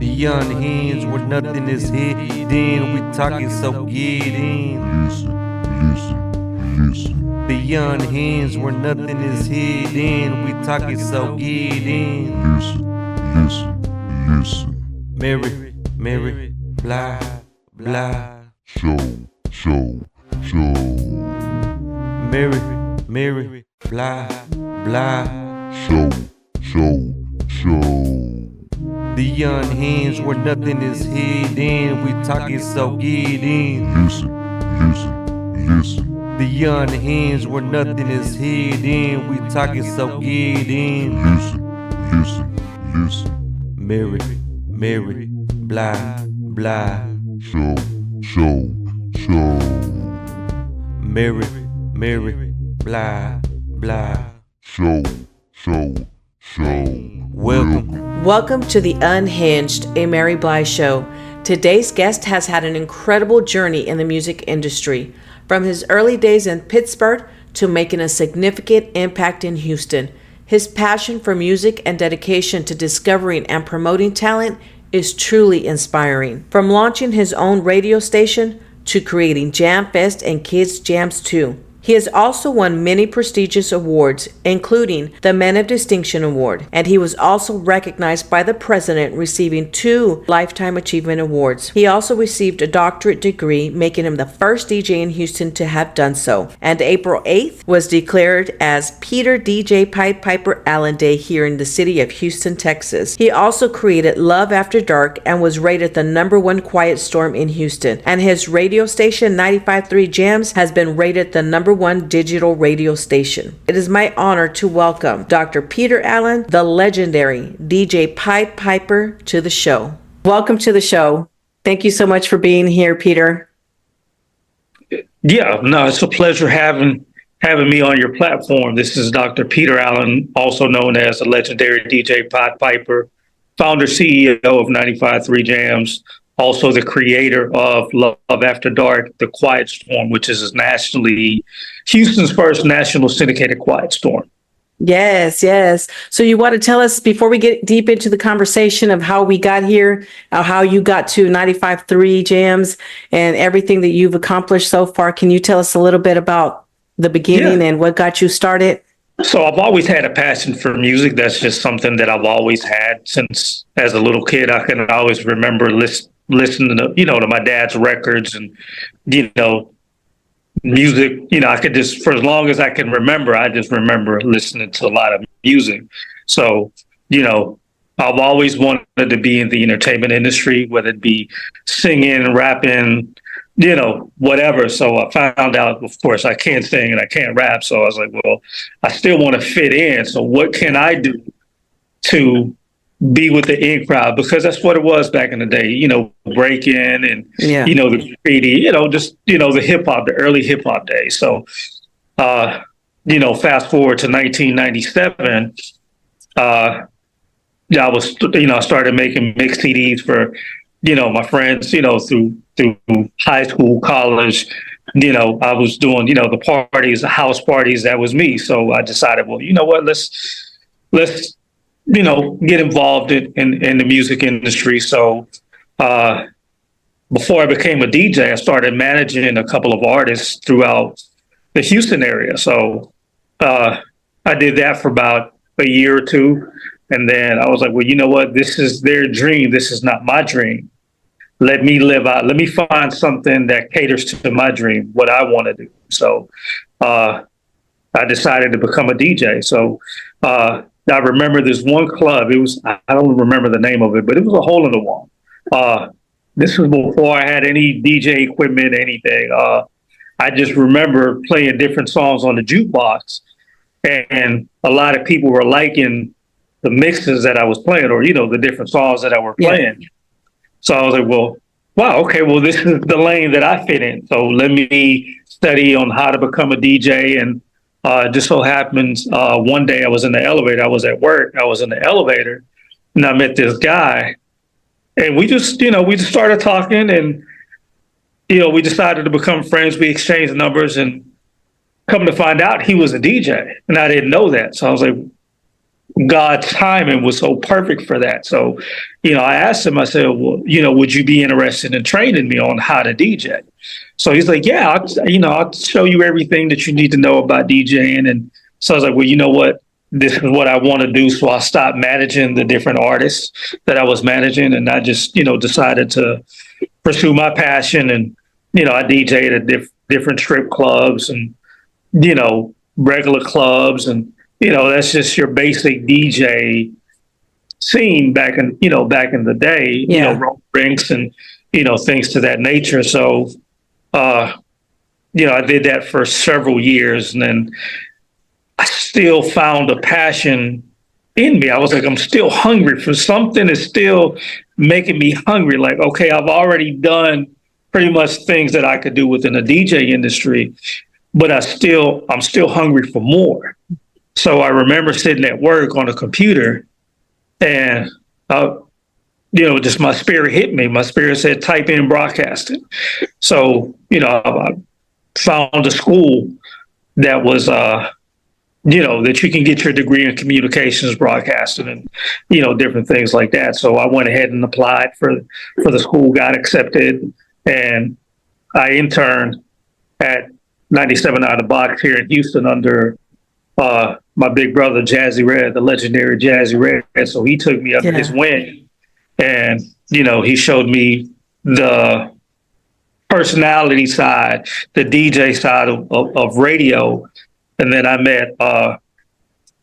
Beyond hands where nothing is hidden. We talking so get in. Listen. Beyond hands where nothing is hidden. We talking so get in. Listen. Mary, blah, blah. Show. Mary, blah, blah. Show. Beyond hands where nothing is hidden. We talking so get in. Listen. Beyond hands where nothing is hidden. We talking so get in. Listen. Mary, blah, blah. Show. Mary, blah, blah. Show. Welcome to The Unhinged, a Mary Blige show. Today's guest has had an incredible journey in the music industry, from his early days in Pittsburgh to making a significant impact in Houston. His passion for music and dedication to discovering and promoting talent is truly inspiring. From launching his own radio station to creating Jam Fest and KIDZ JAMZ 2. He has also won many prestigious awards, including the Men of Distinction Award, and he was also recognized by the president, receiving 2 Lifetime Achievement Awards. He also received a doctorate degree, making him the first DJ in Houston to have done so. And April 8th was declared as Peter DJ Pied Piper Allen Day here in the city of Houston, Texas. He also created Love After Dark and was rated the #1 quiet storm in Houston. And his radio station, 95.3 JAMZ, has been rated the #1 digital radio station. It is my honor to welcome Dr. Peter Allen, the legendary DJ Pied Piper, to the show. Welcome to the show. Thank you so much for being here, Peter. Yeah, no, it's a pleasure having me on your platform. This is Dr. Peter Allen, also known as the legendary DJ Pied Piper, founder, CEO of 95.3 JAMZ, also the creator of Love After Dark, The Quiet Storm, which is Houston's first national syndicated quiet storm. Yes. So you want to tell us, before we get deep into the conversation of how we got here, how you got to 95.3 JAMZ and everything that you've accomplished so far, can you tell us a little bit about the beginning and what got you started? So I've always had a passion for music. That's just something that I've always had since as a little kid. I can always remember listening to, to my dad's records and, music. I could just, for as long as I can remember, I just remember listening to a lot of music. So, I've always wanted to be in the entertainment industry, whether it be singing, rapping, whatever. So I found out, of course, I can't sing and I can't rap. So I was like, well, I still want to fit in. So what can I do to be with the in crowd? Because that's what it was back in the day, breaking and, the graffiti, just, the hip hop, the early hip hop days. So, fast forward to 1997, I started making mix CDs for, my friends, through high school, college. I was doing, the parties, the house parties. That was me. So I decided, well, you know what, let's get involved in the music industry. So before I became a DJ, I started managing a couple of artists throughout the Houston area. So I did that for about a year or two. And then I was like, well, you know what? This is their dream. This is not my dream. Let me live out. Let me find something that caters to my dream, what I want to do. So I decided to become a DJ. So I remember this one club. I don't remember the name of it, but it was a hole in the wall. This was before I had any DJ equipment, anything. I just remember playing different songs on the jukebox, and a lot of people were liking the mixes that I was playing, or, the different songs that I were playing. Yeah. So I was like, well, wow, okay, well, this is the lane that I fit in. So let me study on how to become a DJ. And just so happens, one day I was in the elevator. I was at work. I was in the elevator, and I met this guy. And we just started talking, and, we decided to become friends. We exchanged numbers, and come to find out he was a DJ. And I didn't know that. So I was like, God's timing was so perfect for that. So, I asked him, I said, well, would you be interested in training me on how to DJ? So he's like, yeah, I'll show you everything that you need to know about DJing. And so I was like, well, you know what? This is what I want to do. So I stopped managing the different artists that I was managing. And I just, decided to pursue my passion. And, I DJed at different strip clubs and, regular clubs. And, that's just your basic DJ scene back in the day, road rinks and, things to that nature. So, I did that for several years, and then I still found a passion in me. I was like, I'm still hungry for something. Is still making me hungry. Like, okay, I've already done pretty much things that I could do within the DJ industry, but I'm still hungry for more. So I remember sitting at work on a computer, and just my spirit hit me. My spirit said, type in broadcasting. So, I found a school that was, that you can get your degree in communications broadcasting and, different things like that. So I went ahead and applied for the school, got accepted, and I interned at 97.9 The Box here in Houston under my big brother, Jazzy Red, the legendary Jazzy Red. So he took me under his wing, and, he showed me the personality side, the DJ side of radio. And then I met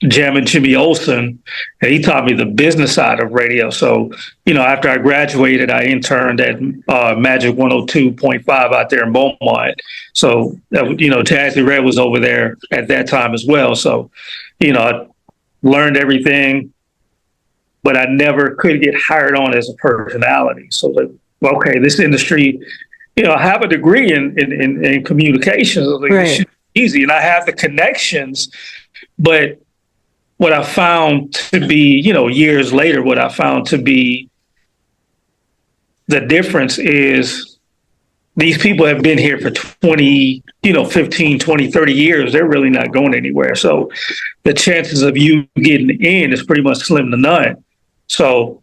Jam and Jimmy Olsen, and he taught me the business side of radio. So, after I graduated, I interned at Magic 102.5 out there in Beaumont. So, Jazzy Red was over there at that time as well. So, I learned everything, but I never could get hired on as a personality. So, like, okay, this industry, I have a degree in communications. Like, right. This should be easy, and I have the connections, but what I found to be, years later, what I found to be the difference is these people have been here for 20, 15, 20, 30 years. They're really not going anywhere. So the chances of you getting in is pretty much slim to none. So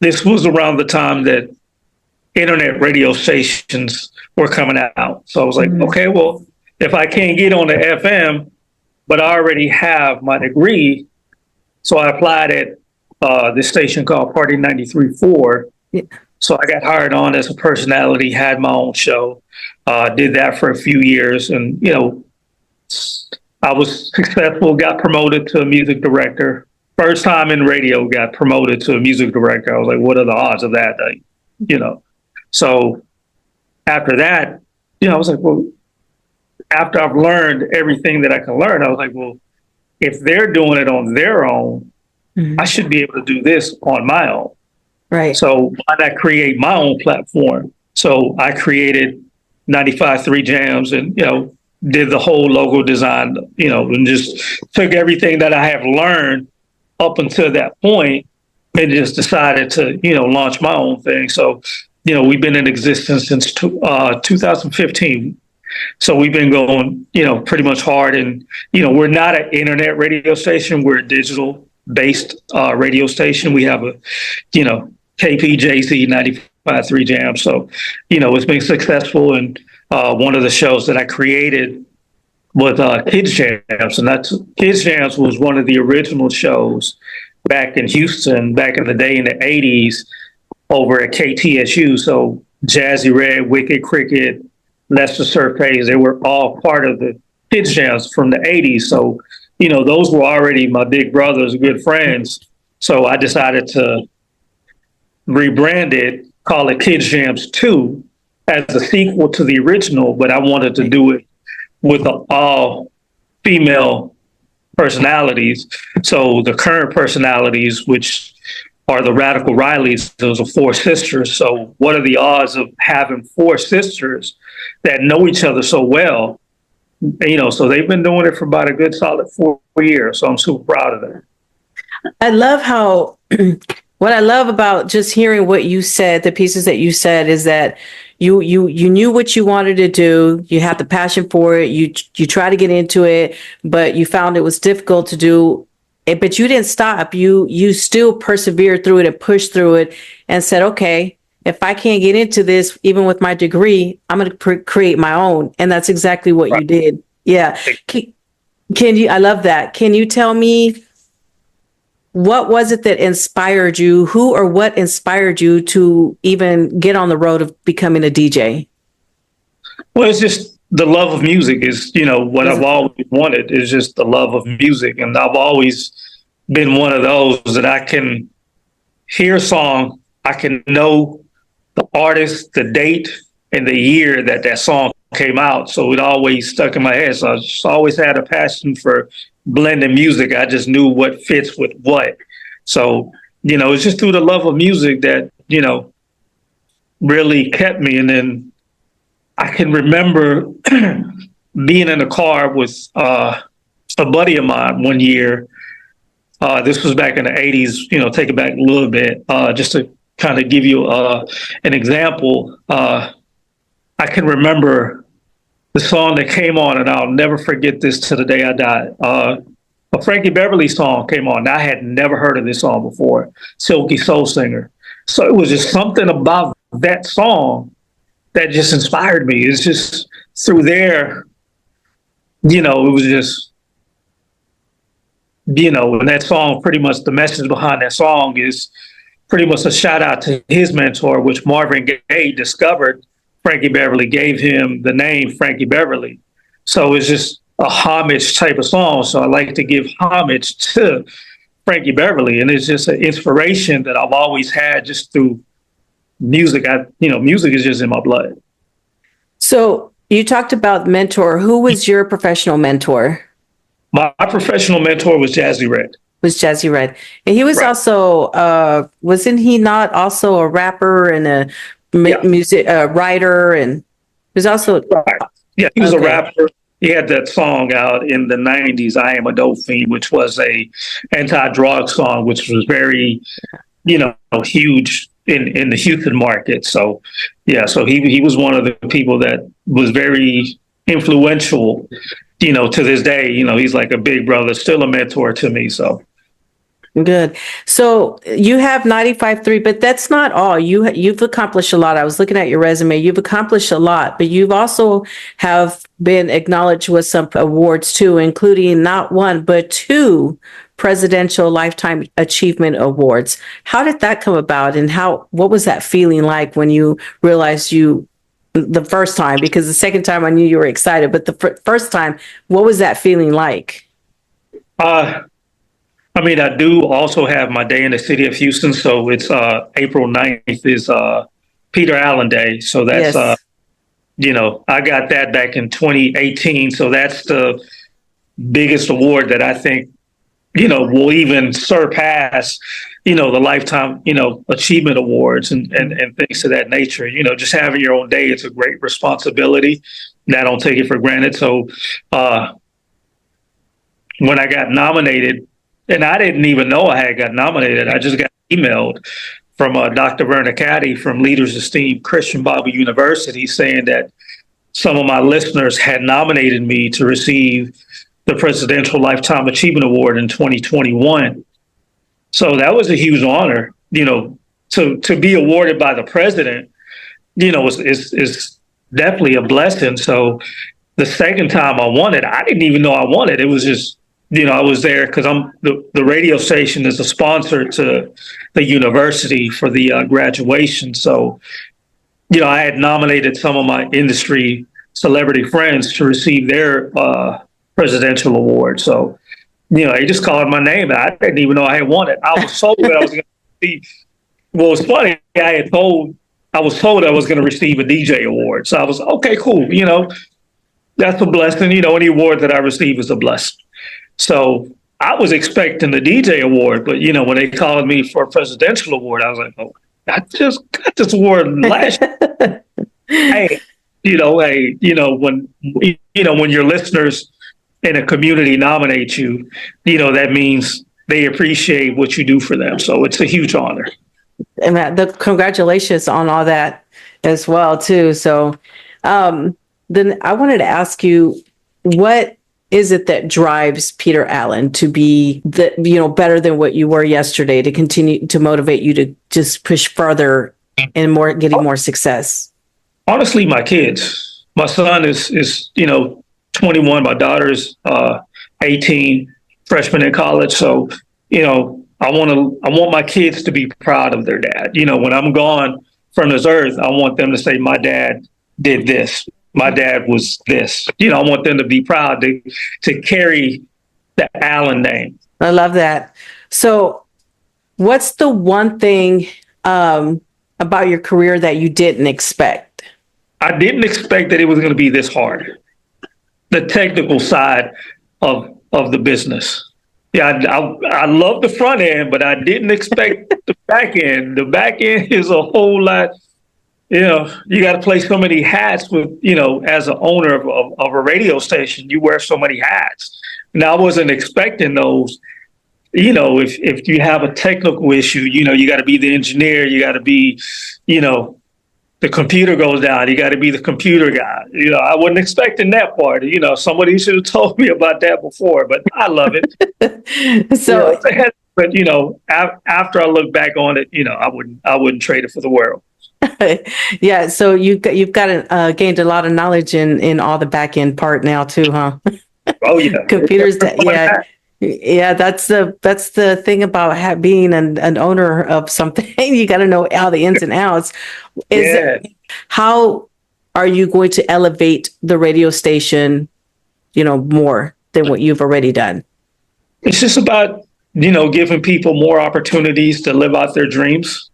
this was around the time that internet radio stations were coming out. So I was like, okay, well, if I can't get on the FM, but I already have my degree. So I applied at this station called Party 93.4. Yeah. So I got hired on as a personality, had my own show, did that for a few years. And, I was successful, got promoted to a music director. First time in radio, got promoted to a music director. I was like, what are the odds of that? So after that, I was like, well, after I've learned everything that I can learn, I was like, well, if they're doing it on their own, I should be able to do this on my own. Right. So why not create my own platform? So I created 95.3 JAMZ and, did the whole logo design, and just took everything that I have learned up until that point and just decided to, launch my own thing. So, we've been in existence since 2015. So we've been going, pretty much hard. And, we're not an internet radio station. We're a digital based radio station. We have a, KPJC 95.3 JAMZ. So, it's been successful. And one of the shows that I created was KIDZ JAMZ. And that's KIDZ JAMZ was one of the original shows back in Houston, back in the day in the 80s over at KTSU. So Jazzy Red, Wicked Cricket, Lester Surface, they were all part of the KIDZ JAMZ from the 80s. So, those were already my big brothers, good friends. So I decided to rebrand it, call it KIDZ JAMZ 2 as a sequel to the original, but I wanted to do it with all female personalities. So the current personalities, which are the Radical Rileys, those are 4 sisters. So what are the odds of having 4 sisters that know each other so well? So they've been doing it for about a good solid 4 years. So I'm super proud of that. I love how, what I love about just hearing what you said, the pieces that you said, is that you knew what you wanted to do. You had the passion for it. You try to get into it, but you found it was difficult to do but you didn't stop. You still persevered through it and pushed through it and said, okay, if I can't get into this, even with my degree, I'm going to create my own. And that's exactly what you did. Yeah. Can you, I love that. Can you tell me, what was it that inspired you? Who or what inspired you to even get on the road of becoming a DJ? Well, it's just the love of music is, what I've always wanted is just the love of music. And I've always been one of those that I can hear a song, I can know the artist, the date, and the year that song came out. So it always stuck in my head. So I just always had a passion for blending music. I just knew what fits with what. So, it's just through the love of music that, really kept me. And then I can remember being in a car with a buddy of mine one year. This was back in the 80s, take it back a little bit, just to kind of give you an example. I can remember the song that came on, and I'll never forget this to the day I die. A Frankie Beverly song came on. I had never heard of this song before, Silky Soul Singer. So it was just something about that song that just inspired me. It's just through there, it was just, and that song, pretty much the message behind that song is pretty much a shout out to his mentor, which Marvin Gaye discovered Frankie Beverly, gave him the name Frankie Beverly. So it's just a homage type of song. So I like to give homage to Frankie Beverly. And it's just an inspiration that I've always had just through music. Music is just in my blood. So you talked about mentor. Who was your professional mentor? My professional mentor was Jazzy Red. And he was also, wasn't he not also a rapper and a music writer, and he was also he was a rapper. He had that song out in the 90s, I Am a Dope Fiend, which was a anti-drug song, which was very huge in the Houston market. So so he was one of the people that was very influential, to this day. He's like a big brother, still a mentor to me. So good. So you have 95.3, but that's not all. You've accomplished a lot. I was looking at your resume. You've accomplished a lot, but you've also have been acknowledged with some awards too, including not one, but 2 Presidential Lifetime Achievement Awards. How did that come about, and what was that feeling like when you realized the first time? Because the second time I knew you were excited, but the first time, what was that feeling like? I do also have my day in the city of Houston. So it's April 9th is Peter Allen Day. So that's, I got that back in 2018. So that's the biggest award that I think, will even surpass, the Lifetime, Achievement Awards and things of that nature. Just having your own day, it's a great responsibility. And I don't take it for granted. So when I got nominated, and I didn't even know I had got nominated. I just got emailed from Dr. Verna Caddy from Leaders Esteem Christian Bible University saying that some of my listeners had nominated me to receive the Presidential Lifetime Achievement Award in 2021. So that was a huge honor, to be awarded by the president, is definitely a blessing. So the second time I won it, I didn't even know I won it. It was just, I was there because the radio station is a sponsor to the university for the graduation. So, I had nominated some of my industry celebrity friends to receive their presidential award. So, they just called my name. I didn't even know I had won it. I was told that I was going to receive. Well, it's funny. I was told I was going to receive a DJ award. So I was, okay, cool. That's a blessing. Any award that I receive is a blessing. So I was expecting the DJ award, but when they called me for a presidential award, I was like, "Oh, I just got this award last year." Hey, when your listeners in a community nominate you, that means they appreciate what you do for them. So it's a huge honor. And the congratulations on all that as well too. So then I wanted to ask you, what is it that drives Peter Allen to be better than what you were yesterday, to continue to motivate you to just push further and getting more success? Honestly, my kids. My son is 21. My daughter's 18, freshman in college. So, I want my kids to be proud of their dad. When I'm gone from this earth, I want them to say, my dad did this. My dad was this. I want them to be proud to carry the Allen name. I love that. So what's the one thing about your career that you didn't expect? I didn't expect that it was going to be this hard. The technical side of the business. Yeah, I love the front end, but I didn't expect the back end. The back end is a whole lot. You got to play so many hats with, as an owner of a radio station, you wear so many hats. And I wasn't expecting those. If you have a technical issue, you got to be the engineer, you got to be, the computer goes down, you got to be the computer guy. I wasn't expecting that part. Somebody should have told me about that before, but I love it. So, but after I look back on it, I wouldn't trade it for the world. Yeah, so you've got gained a lot of knowledge in all the back end part now too, huh? Oh yeah, computers. Yeah. That's the thing about being an owner of something. You got to know all the ins and outs. How are you going to elevate the radio station, more than what you've already done? It's just about giving people more opportunities to live out their dreams.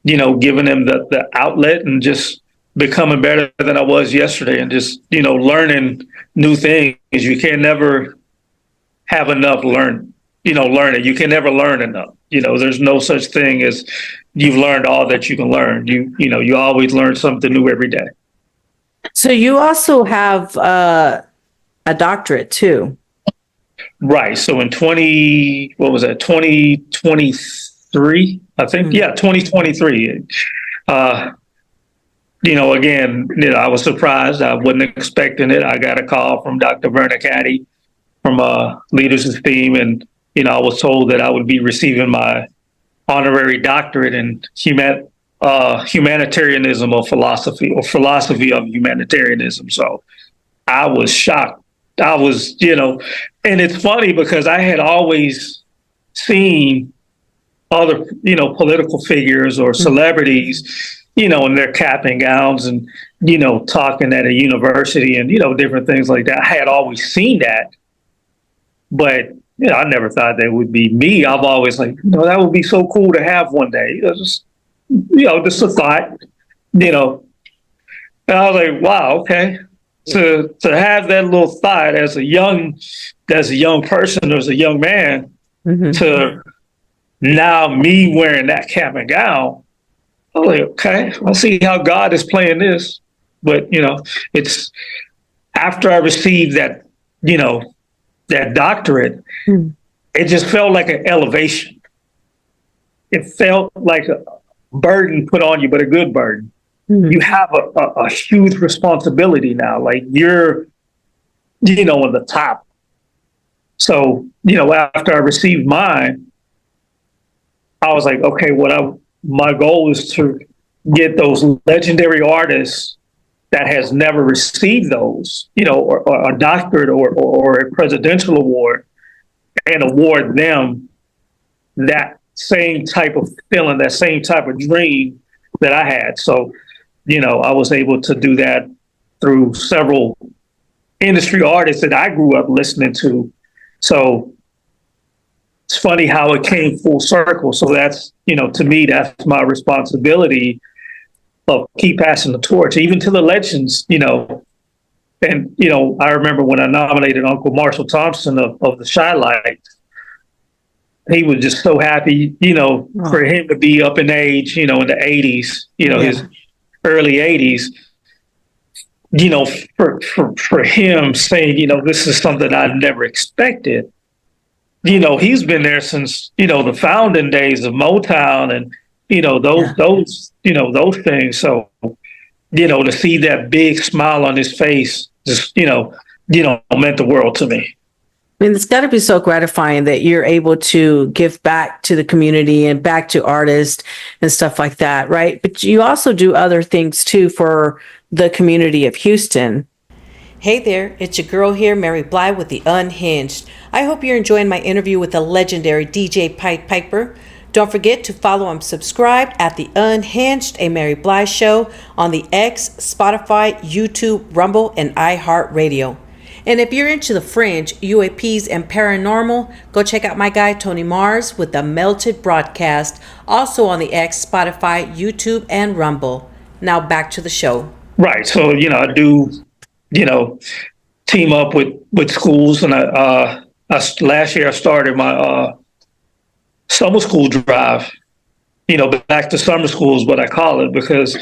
Giving them the outlet and just becoming better than I was yesterday, and just, learning new things. You can never have enough learning. You can never learn enough. There's no such thing as you've learned all that you can learn. You always learn something new every day. So you also have a doctorate too. Right. So in 2023, I think, 2023. Again, I was surprised. I wasn't expecting it. I got a call from Dr. Verna Caddy from Leaders Esteem, and I was told that I would be receiving my honorary doctorate in humanitarianism or philosophy of humanitarianism. So I was shocked. I was, and it's funny because I had always seen other, political figures or celebrities, in their cap and gowns and, talking at a university and, different things like that. I had always seen that, but, I never thought that would be me. I've always that would be so cool to have one day. Just a thought, and I was like, wow, okay. To have that little thought as a young person, as a young man, to now me wearing that cap and gown, I was like, okay, I'll see how God is playing this. But, it's after I received that, that doctorate, it just felt like an elevation. It felt like a burden put on you, but a good burden. You have a huge responsibility now. Like you're, on the top. So, after I received mine, I was like, okay, my goal is to get those legendary artists that has never received those, or a doctorate or a presidential award, and award them that same type of feeling, that same type of dream that I had. So, I was able to do that through several industry artists that I grew up listening to. So it's funny how it came full circle. So that's, to me, that's my responsibility of keep passing the torch, even to the legends, And, I remember when I nominated Uncle Marshall Thompson of the Shy Light, he was just so happy, for him to be up in age, in the 80s, his early 80s, for him saying, this is something I've never expected. He's been there since, the founding days of Motown and, those things. So, to see that big smile on his face, just, meant the world to me. I mean, it's got to be so gratifying that you're able to give back to the community and back to artists and stuff like that, right? But you also do other things too for the community of Houston. Hey there, it's your girl here, Mary Bly with The Unhinged. I hope you're enjoying my interview with the legendary DJ Pied Piper. Don't forget to follow and subscribe at The Unhinged, a Mary Bly show on the X, Spotify, YouTube, Rumble, and iHeartRadio. And if you're into the fringe, UAPs, and paranormal, go check out my guy Tony Mars with the Melted Broadcast, also on the X, Spotify, YouTube, and Rumble. Now back to the show. Right. So, I do, team up with schools. And last year I started my summer school drive, back to summer school is what I call it, because,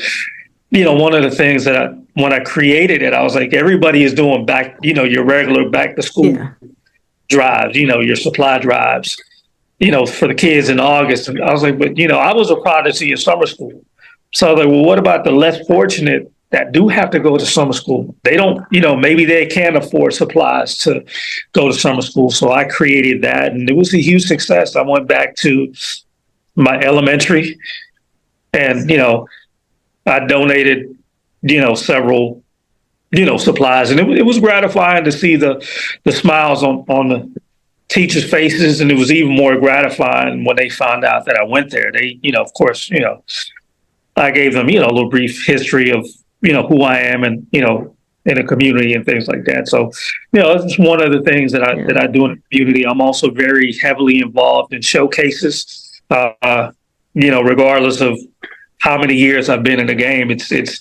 one of the things that when I created it, I was like, everybody is doing back, your regular back to school drives, your supply drives, for the kids in August. And I was like, but, I was a prodigy in summer school. So I was like, well, what about the less fortunate that do have to go to summer school? They don't, maybe they can't afford supplies to go to summer school. So I created that, and it was a huge success. I went back to my elementary and, I donated, several, supplies, and it was gratifying to see the smiles on the teachers' faces. And it was even more gratifying when they found out that I went there. They, of course, I gave them, a little brief history of, who I am and, in the community and things like that. So, it's one of the things that I do in the community. I'm also very heavily involved in showcases, regardless of how many years I've been in the game. It's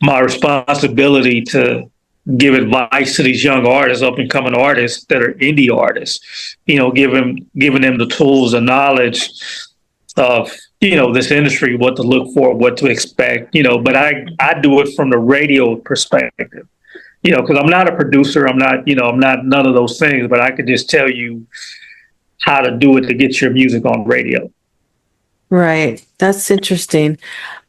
my responsibility to give advice to these young artists, up and coming artists that are indie artists, giving them the tools and knowledge of, this industry, what to look for, what to expect, but I do it from the radio perspective, because I'm not a producer. I'm not none of those things, but I could just tell you how to do it to get your music on radio. Right. That's interesting.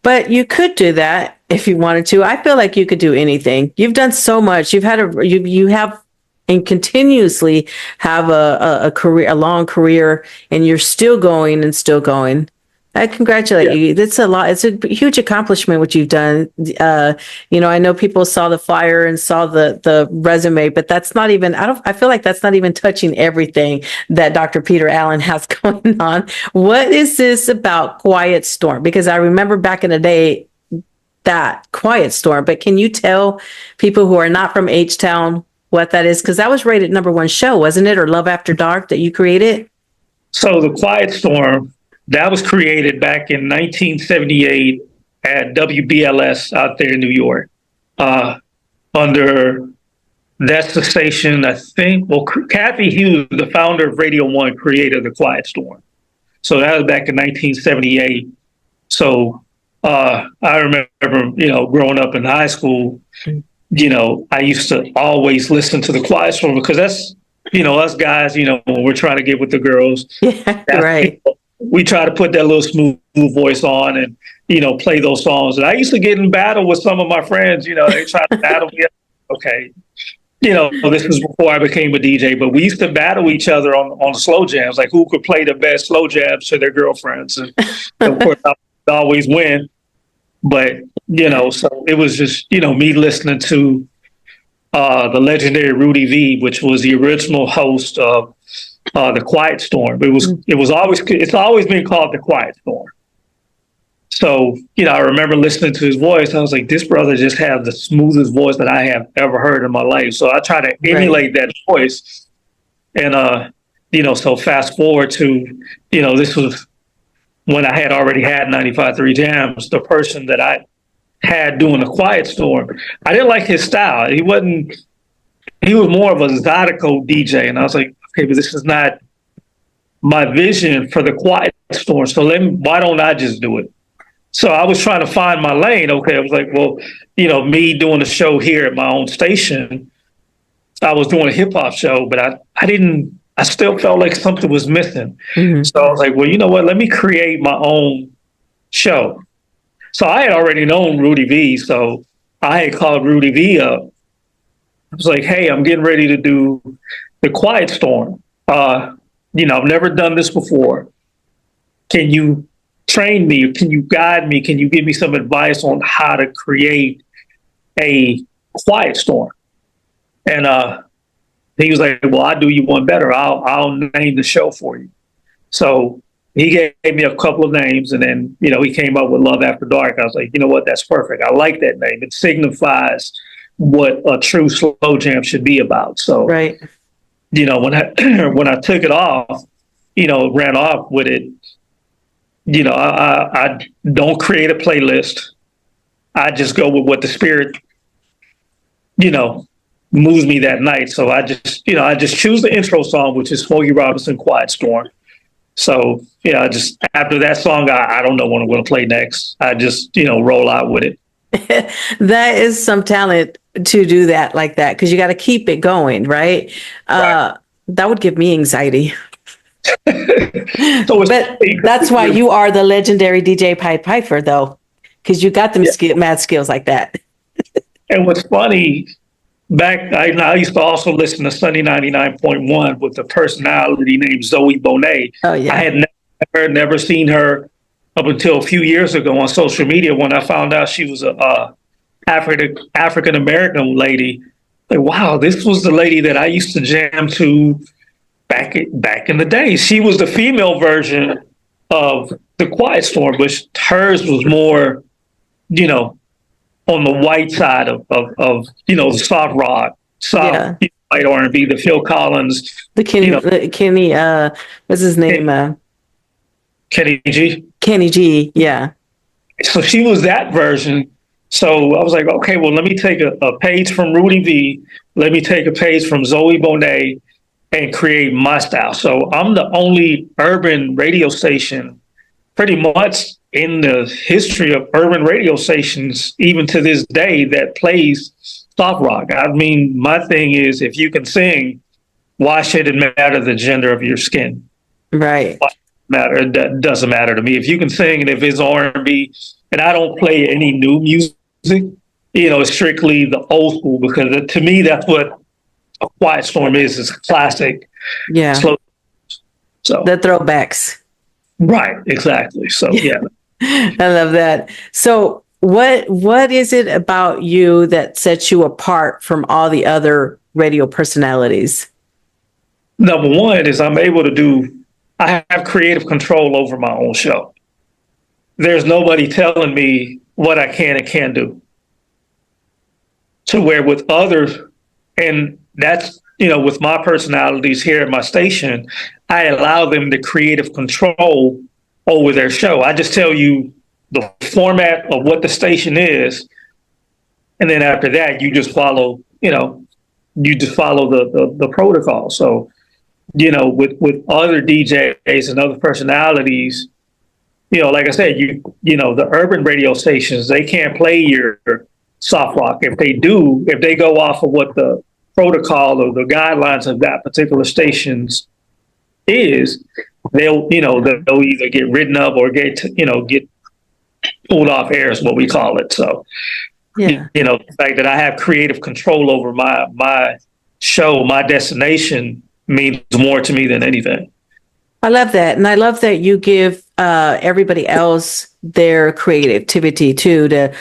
But you could do that if you wanted to. I feel like you could do anything. You've done so much. You have and continuously have a career, a long career, and you're still going and still going. I congratulate you. That's a lot. It's a huge accomplishment what you've done. I know people saw the flyer and saw the resume, but that's not even, I feel like that's not even touching everything that Dr. Peter Allen has going on. What is this about Quiet Storm? Because I remember back in the day, that Quiet Storm, but can you tell people who are not from H-Town what that is? Because that was rated #1 show, wasn't it? Or Love After Dark that you created? So the Quiet Storm, that was created back in 1978 at WBLS out there in New York. That's the station, I think. Well, Kathy Hughes, the founder of Radio One, created the Quiet Storm. So that was back in 1978. So I remember, growing up in high school, I used to always listen to the Quiet Storm because that's, us guys, when we're trying to get with the girls. Yeah, right. We try to put that little smooth voice on and, play those songs. And I used to get in battle with some of my friends, they try to battle me. Okay. This was before I became a DJ, but we used to battle each other on the slow jams, like who could play the best slow jams to their girlfriends. And of course, I would always win. But, so it was just, me listening to the legendary Rudy V, which was the original host of the Quiet Storm. It's always been called the Quiet Storm. So, I remember listening to his voice. I was like, this brother just has the smoothest voice that I have ever heard in my life. So I try to emulate that voice. And, so fast forward to, this was when I had already had 95.3 JAMZ, the person that I had doing the Quiet Storm. I didn't like his style. He was more of a Zydeco DJ. And I was like, okay, but this is not my vision for the Quiet Storm. So why don't I just do it? So I was trying to find my lane. Okay, I was like, well, me doing a show here at my own station, I was doing a hip hop show, but I still felt like something was missing. Mm-hmm. So I was like, well, you know what? Let me create my own show. So I had already known Rudy V. So I had called Rudy V up I was like, hey, I'm getting ready to do the Quiet Storm. I've never done this before. Can you train me? Can you guide me? Can you give me some advice on how to create a quiet storm? And he was like, well, I'll do you one better. I'll name the show for you. So he gave me a couple of names, and then, he came up with Love After Dark. I was like, you know what? That's perfect. I like that name. It signifies what a true slow jam should be about. So, Right. When I when I took it off, ran off with it, I don't create a playlist. I just go with what the spirit, moves me that night. So I just choose the intro song, which is Smokey Robinson, Quiet Storm. So, just after that song, I don't know what I'm going to play next. I just, roll out with it. That is some talent to do that like that, because you got to keep it going, right? Right. That would give me anxiety. So But that's why you are the legendary DJ Pied Piper, though, because you got them mad skills like that. And what's funny, I used to also listen to Sunny 99.1 with a personality named Zoe Bonet. Oh, yeah. I had never seen her up until a few years ago on social media when I found out she was a African American lady. Like, wow, this was the lady that I used to jam to back in the day. She was the female version of the Quiet Storm, but hers was more, on the white side of the soft rock, white R&B, the Phil Collins, The Kenny, what's his name? Kenny G. Kenny G. Yeah. So she was that version. So I was like, okay, well, let me take a page from Rudy V. Let me take a page from Zoe Bonet and create my style. So I'm the only urban radio station pretty much in the history of urban radio stations, even to this day, that plays soft rock. I mean, my thing is, if you can sing, why should it matter the gender of your skin? Right. That doesn't matter to me. If you can sing, and if it's R&B, and I don't play any new music, it's strictly the old school, because to me, that's what a Quiet Storm is. It's classic. Yeah. Slow. So the throwbacks. Right. Exactly. So, yeah. I love that. So what is it about you that sets you apart from all the other radio personalities? Number one is I have creative control over my own show. There's nobody telling me what I can and can't do. To where with others, and that's, with my personalities here at my station, I allow them the creative control over their show. I just tell you the format of what the station is. And then after that, you just follow, the protocol. So, with other DJs and other personalities, like I said, the urban radio stations, they can't play your soft rock. If they go off of what the protocol or the guidelines of that particular stations is, they'll either get written up or get pulled off air is what we call it. So, yeah, the fact that I have creative control over my show, my destination, means more to me than anything. I love that. And I love that you give everybody else their creativity too, to,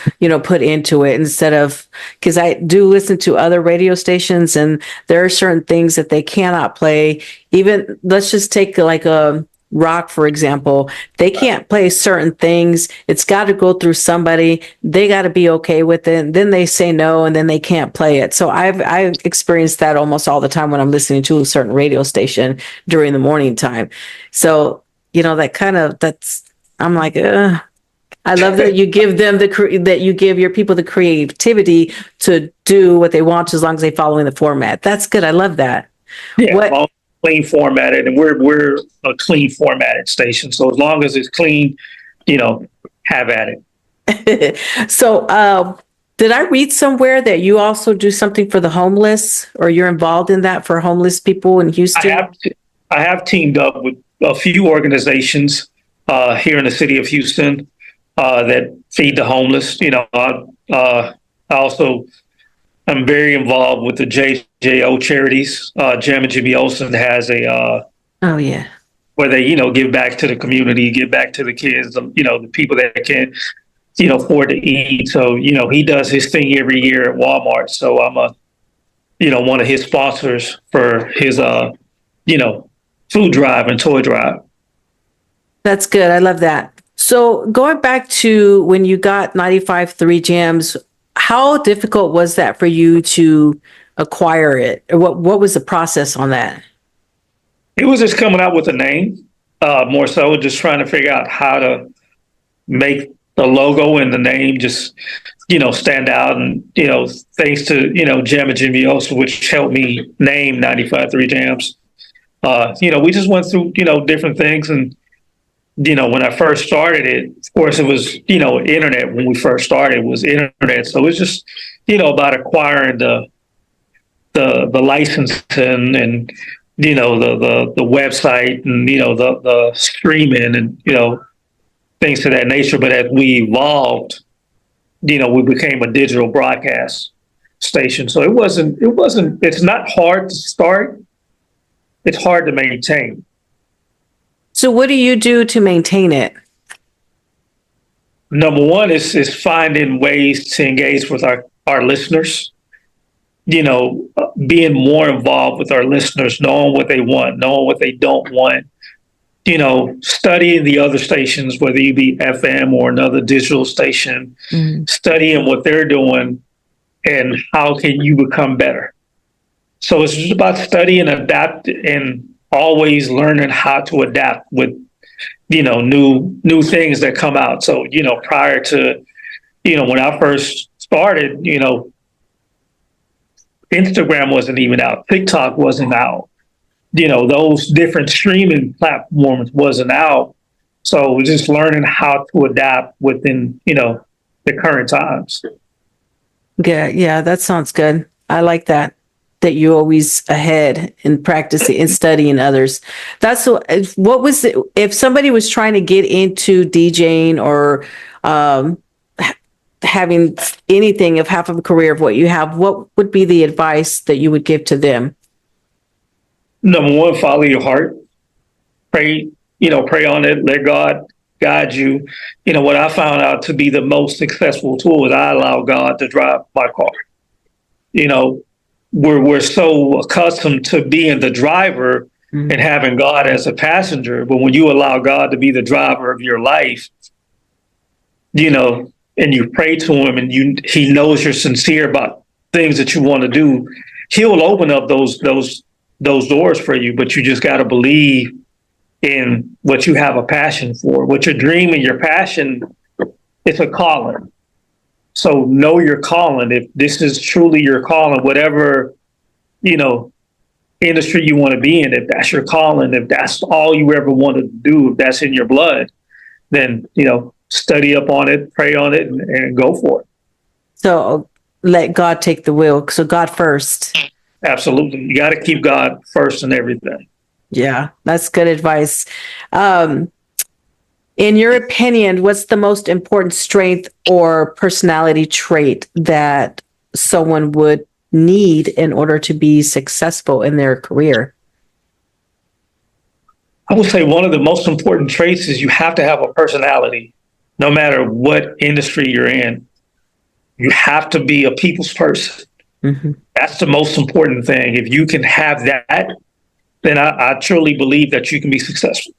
put into it, instead of, because I do listen to other radio stations and there are certain things that they cannot play. Even let's just take like a rock, for example, they can't play certain things. It's got to go through somebody. They got to be okay with it. And then they say no, and then they can't play it. So I've experienced that almost all the time when I'm listening to a certain radio station during the morning time. So, I'm like, I love that you give them that you give your people the creativity to do what they want, as long as they following the format. That's good. I love that. Yeah. Clean formatted, and we're a clean formatted station. So as long as it's clean, have at it. So, did I read somewhere that you also do something for the homeless, or you're involved in that for homeless people in Houston? I have teamed up with a few organizations here in the city of Houston that feed the homeless. I also I'm very involved with the JJO charities. Jam and Jimmy Olsen has a Oh yeah. where they, give back to the community, give back to the kids, the people that can't, afford to eat. So, he does his thing every year at Walmart. So I'm one of his sponsors for his, food drive and toy drive. That's good. I love that. So going back to when you got 95.3 JAMZ, how difficult was that for you to acquire it? Or what was the process on that? It was just coming out with a name, more so just trying to figure out how to make the logo and the name just, stand out. And, thanks to, Jam and Jimmy Olsen, which helped me name 95.3 JAMZ. We just went through, different things. And, when I first started it, of course, it was, internet. When we first started, it was internet. So it was just, about acquiring the licensing and, the website and, the streaming and, things of that nature. But as we evolved, we became a digital broadcast station. So it's not hard to start. It's hard to maintain. So what do you do to maintain it? Number one is finding ways to engage with our listeners, being more involved with our listeners, knowing what they want, knowing what they don't want, studying the other stations, whether you be FM or another digital station, studying what they're doing and how can you become better. So it's just about studying, adapt, and always learning how to adapt with, new things that come out. So, prior to, when I first started, Instagram wasn't even out. TikTok wasn't out. Those different streaming platforms wasn't out. So just learning how to adapt within, the current times. Yeah, that sounds good. I like that you're always ahead in practicing and studying others. That's what was it, if somebody was trying to get into DJing or having anything of half of a career of what you have, what would be the advice that you would give to them? Number one, follow your heart. Pray on it. Let God guide you. What I found out to be the most successful tool is I allow God to drive my car. We're so accustomed to being the driver and having God as a passenger. But when you allow God to be the driver of your life, and you pray to him and he knows you're sincere about things that you want to do, he'll open up those doors for you. But you just got to believe in what you have a passion for, what your dream and your passion. It's a calling. So know your calling. If this is truly your calling, whatever, industry you want to be in, if that's your calling, if that's all you ever wanted to do, if that's in your blood, then, study up on it, pray on it, and go for it. So let God take the wheel. So God first. Absolutely. You got to keep God first in everything. Yeah, that's good advice. In your opinion, what's the most important strength or personality trait that someone would need in order to be successful in their career? I would say one of the most important traits is you have to have a personality, no matter what industry you're in. You have to be a people's person. Mm-hmm. That's the most important thing. If you can have that, then I truly believe that you can be successful.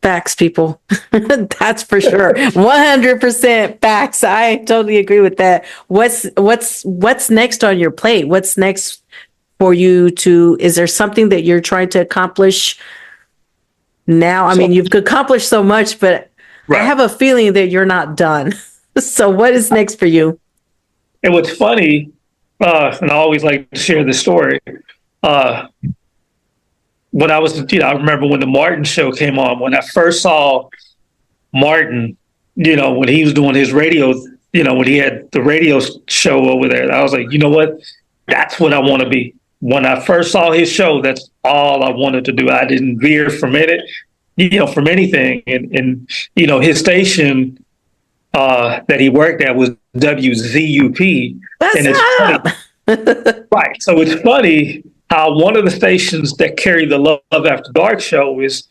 Facts, people. That's for sure. 100% facts. I totally agree with that. What's next on your plate? What's next for you is there something that you're trying to accomplish now? I mean, you've accomplished so much, but right. I have a feeling that you're not done. So what is next for you? And what's funny, and I always like to share this story, when I was, I remember when the Martin show came on, when I first saw Martin, when he was doing his radio, when he had the radio show over there, I was like, you know what? That's what I want to be. When I first saw his show, that's all I wanted to do. I didn't veer from it, from anything. And his station, that he worked at was WZUP. What's And it's funny, up? right? So it's funny how one of the stations that carry the Love After Dark show is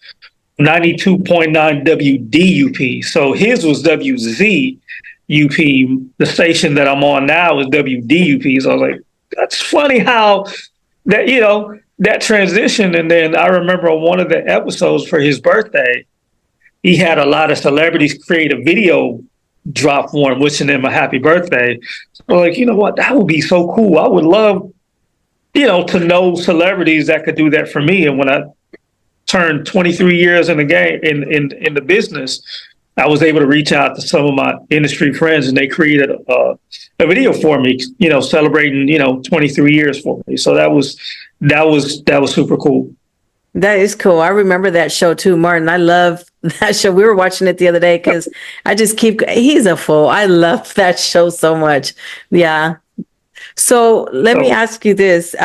92.9 WDUP. So his was WZUP. The station that I'm on now is WDUP. So I was like, that's funny how that, that transition. And then I remember on one of the episodes for his birthday, he had a lot of celebrities create a video drop for him, wishing him a happy birthday. So like, you know what, that would be so cool. I would love, to know celebrities that could do that for me. And when I turned 23 years in the game, in the business, I was able to reach out to some of my industry friends, and they created a video for me, celebrating, 23 years for me. So that was super cool. That is cool. I remember that show too, Martin. I love that show. We were watching it the other day because he's a fool. I love that show so much. Yeah. So let me ask you this.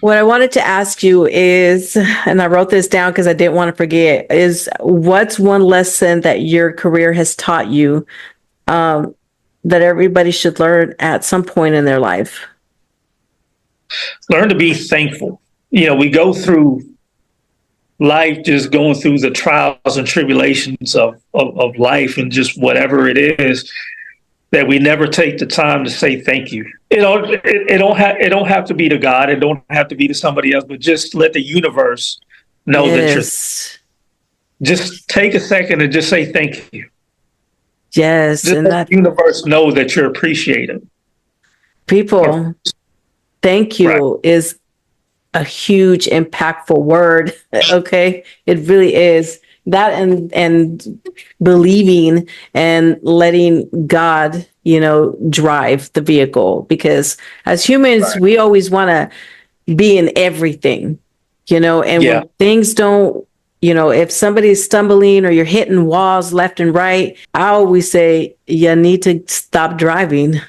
What I wanted to ask you is, and I wrote this down because I didn't want to forget, is what's one lesson that your career has taught you that everybody should learn at some point in their life? Learn to be thankful. We go through life just going through the trials and tribulations of life and just whatever it is, that we never take the time to say thank you. It don't have to be to God. It don't have to be to somebody else, but just let the universe know that just take a second and just say thank you. Yes. Just and let the universe know that you're appreciated. People, thank you is a huge, impactful word. Okay. It really is. That and believing and letting God, drive the vehicle, because as humans, we always want to be in everything, and when things don't, if somebody's stumbling or you're hitting walls left and right, I always say you need to stop driving.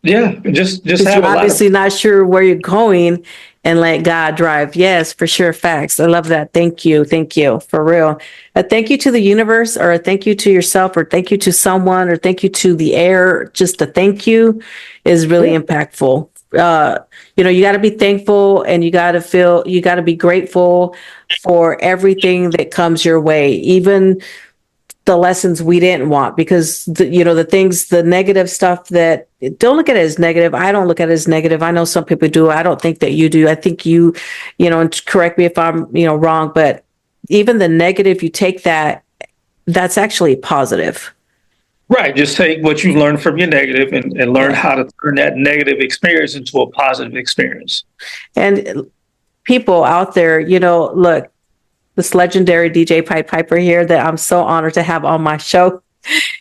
Yeah, just have you're obviously not sure where you're going, and let God drive. Yes, for sure. Facts. I love that. Thank you. Thank you. For real. A thank you to the universe, or a thank you to yourself, or thank you to someone, or thank you to the air. Just a thank you is really impactful. You got to be thankful, and you got to be grateful for everything that comes your way, even the lessons we didn't want, because the negative stuff, that don't look at it as negative. I don't look at it as negative. I know some people do. I don't think that you do. I think you and correct me if I'm, wrong, but even the negative, you take that's actually positive. Right. Just take what you've learned from your negative and learn how to turn that negative experience into a positive experience. And people out there, look, this legendary DJ Pied Piper here that I'm so honored to have on my show.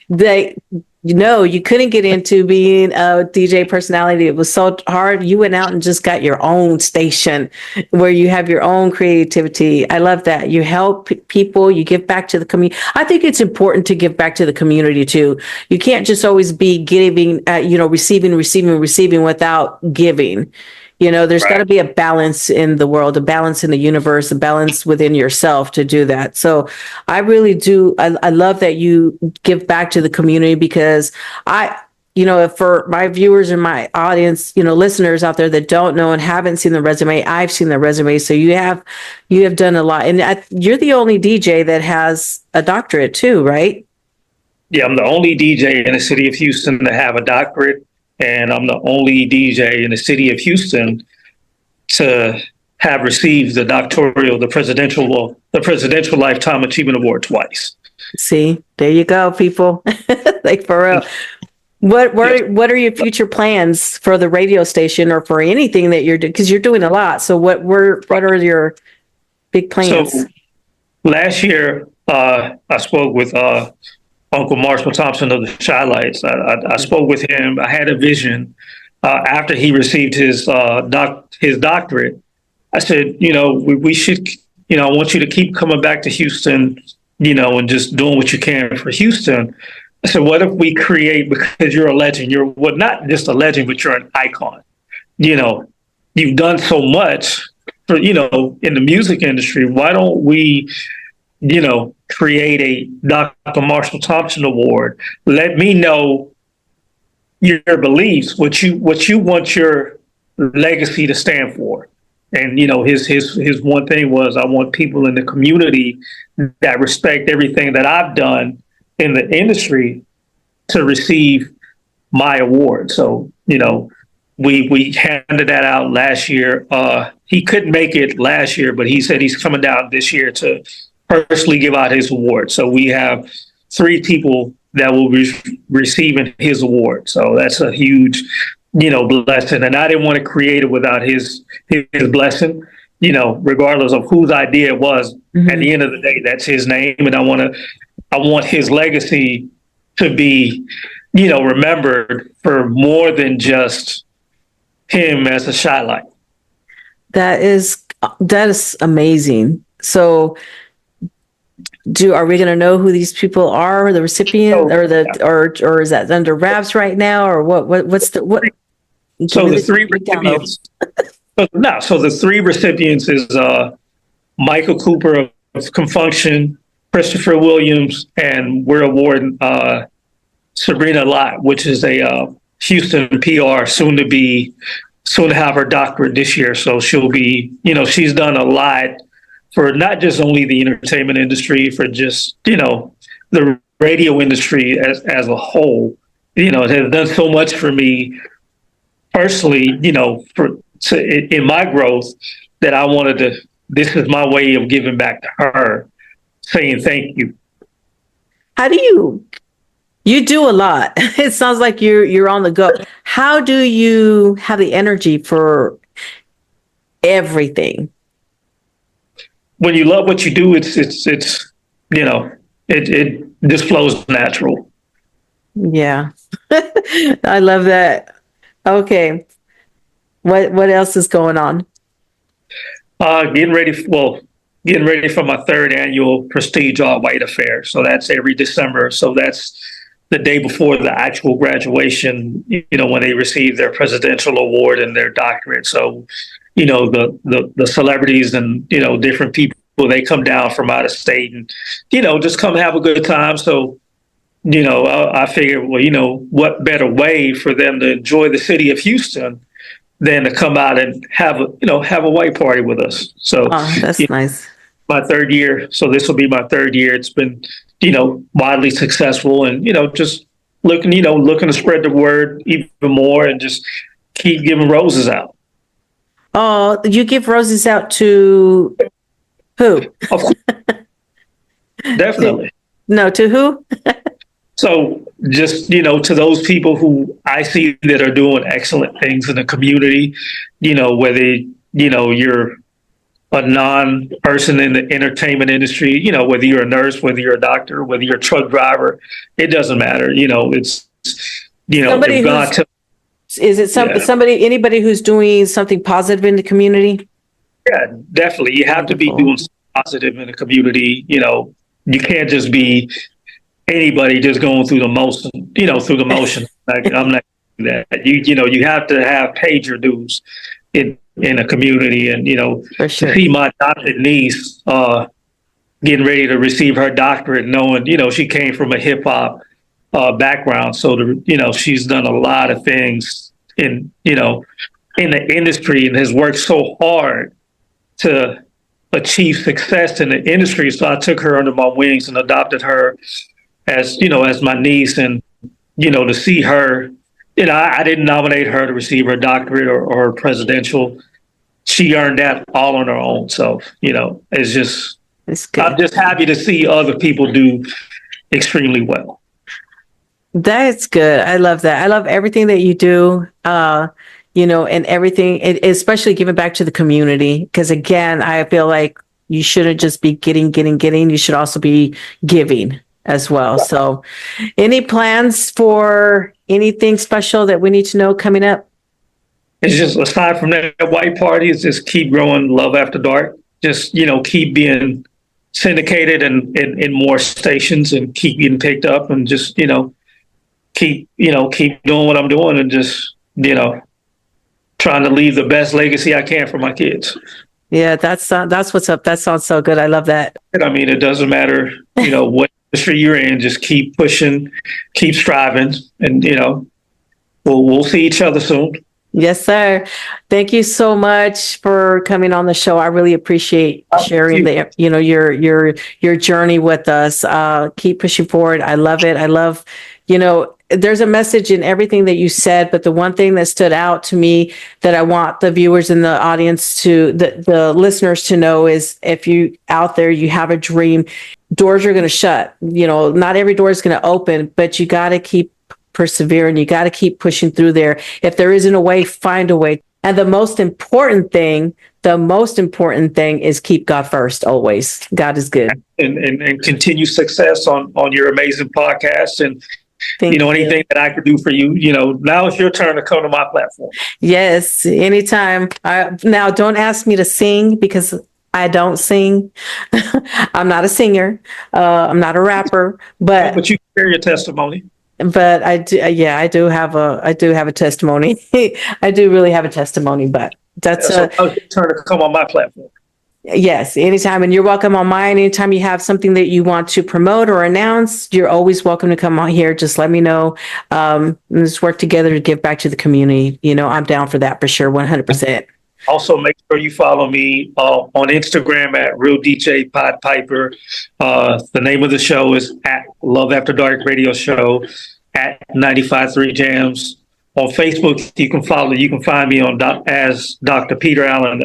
You couldn't get into being a DJ personality. It was so hard. You went out and just got your own station where you have your own creativity. I love that. You help people, you give back to the community. I think it's important to give back to the community too. You can't just always be giving, receiving without giving. There's got to be a balance in the world, a balance in the universe, a balance within yourself to do that. So I really do. I love that you give back to the community, because for my viewers and my audience, listeners out there that don't know and haven't seen the resume, I've seen the resume. So you have done a lot. And you're the only DJ that has a doctorate too, right? Yeah, I'm the only DJ in the city of Houston to have a doctorate. And I'm the only DJ in the city of Houston to have received the Presidential Lifetime Achievement Award twice. See, there you go, people. Like, for real. What are your future plans for the radio station, or for anything that you're doing? Because you're doing a lot. So what are your big plans? So last year, I spoke with Uncle Marshall Thompson of the Shy Lights. I spoke with him. I had a vision after he received his doctorate. I said, we should, I want you to keep coming back to Houston, and just doing what you can for Houston. I said, what if we create, because you're a legend, you're not just a legend, but you're an icon. You've done so much for, in the music industry. Why don't we, create a Dr. Marshall Thompson Award. Let me know your beliefs, what you want your legacy to stand for. And his one thing was, I want people in the community that respect everything that I've done in the industry to receive my award. So we handed that out last year. He couldn't make it last year, but he said he's coming down this year to personally give out his award. So we have 3 people that will be receiving his award. So that's a huge, blessing. And I didn't want to create it without his blessing, regardless of whose idea it was. Mm-hmm. At the end of the day, that's his name. And I want his legacy to be, remembered for more than just him as a shot light. That is amazing. So are we going to know who these people are, the recipient, or is that under wraps right now, or what's the what? So the 3 recipients. So the 3 recipients is Michael Cooper of Confunction, Christopher Williams, and we're awarding Sabrina Lott, which is a Houston PR, soon to have her doctorate this year. So she'll be, she's done a lot for not just only the entertainment industry, for just, the radio industry as a whole. It has done so much for me personally, in my growth, that I wanted to, this is my way of giving back to her, saying thank you. How do you do a lot. It sounds like you're on the go. How do you have the energy for everything? When you love what you do, it just flows natural. Yeah. I love that. Okay. What else is going on? Getting ready for my 3rd annual Prestige All White Affair. So that's every December. So that's the day before the actual graduation, when they receive their presidential award and their doctorate. So, the celebrities and, different people, they come down from out of state and, just come have a good time. So, I figured, what better way for them to enjoy the city of Houston than to come out and have a white party with us. So that's nice. My 3rd year. So this will be my 3rd year. It's been, widely successful, and, just looking to spread the word even more and just keep giving roses out. Oh, you give roses out to who? Of course. Definitely. No, to who? So just, to those people who I see that are doing excellent things in the community, whether, you're a non-person in the entertainment industry, whether you're a nurse, whether you're a doctor, whether you're a truck driver, it doesn't matter. It's, somebody somebody, anybody who's doing something positive in the community? Yeah, definitely. You have to be doing something positive in the community. You can't just be anybody just going through the motion, Like, I'm not that. You have to have paid your dues in a community, and For sure. to see my adopted niece getting ready to receive her doctorate, knowing she came from a hip hop background, so she's done a lot of things in the industry and has worked so hard to achieve success in the industry. So I took her under my wings and adopted her as my niece, and to see her. I didn't nominate her to receive her doctorate or her presidential. She earned that all on her own. So, it's good. I'm just happy to see other people do extremely well. That's good. I love that. I love everything that you do, and everything, especially giving back to the community. Because again, I feel like you shouldn't just be getting. You should also be giving as well. Yeah. So any plans for anything special that we need to know coming up? It's just, aside from that white party, it's just keep growing Love After Dark. Just, keep being syndicated and in more stations, and keep getting picked up, and just, keep doing what I'm doing, and just, trying to leave the best legacy I can for my kids. Yeah, that's what's up. That sounds so good. I love that. And I mean, it doesn't matter, what industry you're in. Just keep pushing, keep striving, and we'll see each other soon. Yes, sir. Thank you so much for coming on the show. I really appreciate sharing your journey with us. Keep pushing forward. I love it. I love, there's a message in everything that you said, but the one thing that stood out to me that I want the viewers and the audience the listeners to know is, if you out there, you have a dream, doors are going to shut. Not every door is going to open, but you got to keep persevering. You got to keep pushing through there. If there isn't a way, find a way. And the most important thing is keep God first always. God is good. And continue success on your amazing podcast. And Thank you. Anything that I could do for you, now it's your turn to come to my platform. Yes, anytime. Now, don't ask me to sing, because I don't sing. I'm not a singer. I'm not a rapper, But you share your testimony. But I do. Yeah, I do have a testimony. I do really have a testimony, but that's so it's your turn to come on my platform. Yes, anytime. And you're welcome on mine. Anytime you have something that you want to promote or announce, you're always welcome to come on here. Just let me know. Let's work together to give back to the community. I'm down for that for sure. 100%. Also, make sure you follow me on Instagram at Real DJ Pod Piper. The name of the show is at Love After Dark Radio Show at 95.3 JAMZ. On Facebook, you can find me as Dr. Peter Allen.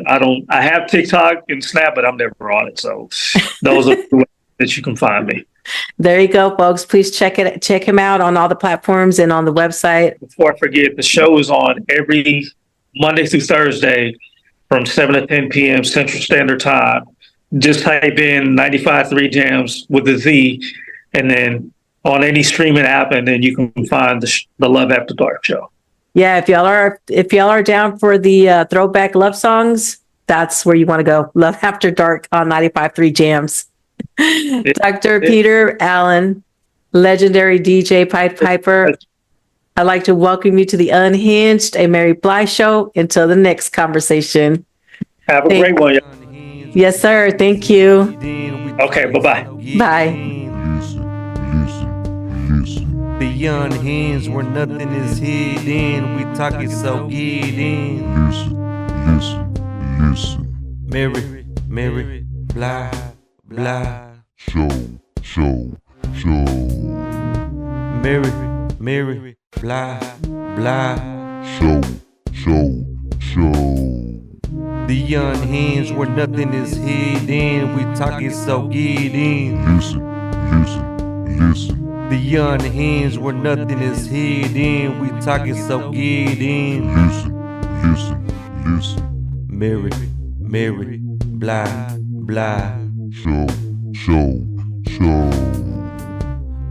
I have TikTok and Snap, but I'm never on it. So those are the ways that you can find me. There you go, folks. Please check him out on all the platforms and on the website. Before I forget, the show is on every Monday through Thursday from 7 to 10 p.m. Central Standard Time. Just type in 95.3 JAMZ with a Z, and then on any streaming app, and then you can find the Love After Dark show. Yeah, if y'all are down for the throwback love songs, that's where you want to go. Love After Dark on 95.3 JAMZ. Dr. Peter Allen, legendary DJ Pied Piper. I'd like to welcome you to the Unhinged, a Mary Bly show. Until the next conversation. Have a great one. Yes, sir. Thank you. Okay, bye-bye. Bye. Listen. The unhinged where nothing is hidden. We talking so hidden. Listen. Mary, blah. Show. Mary, blah. Show. The unhinged where nothing is hidden. We talking so hidden. Listen. The unhinged where nothing is hidden. We talking so hidden. Listen. Mary, blah. Show.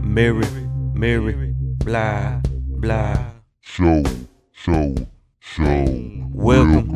Mary, blah. Show. Welcome